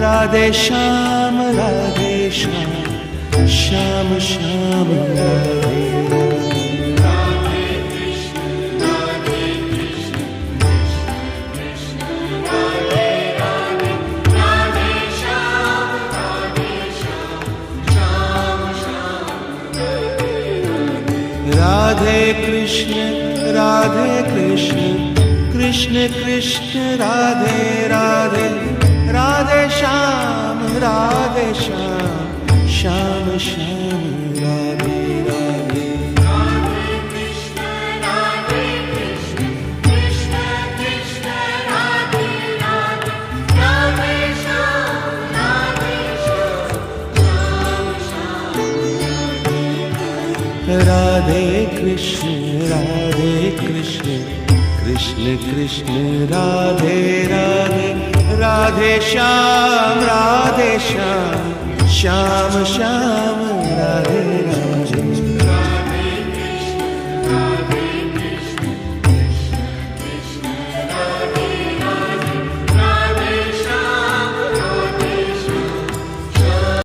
Radhe Shyam Shyam Shyam Radhe Radhe Krishna Krishna Krishna Radhe Radhe Radhe Shyam Shyam Shyam Radhe Radhe Radhe Krishna Krishna Krishna Radhe Radhe Radhe Shyam Shyam Shyam Radhe Radhe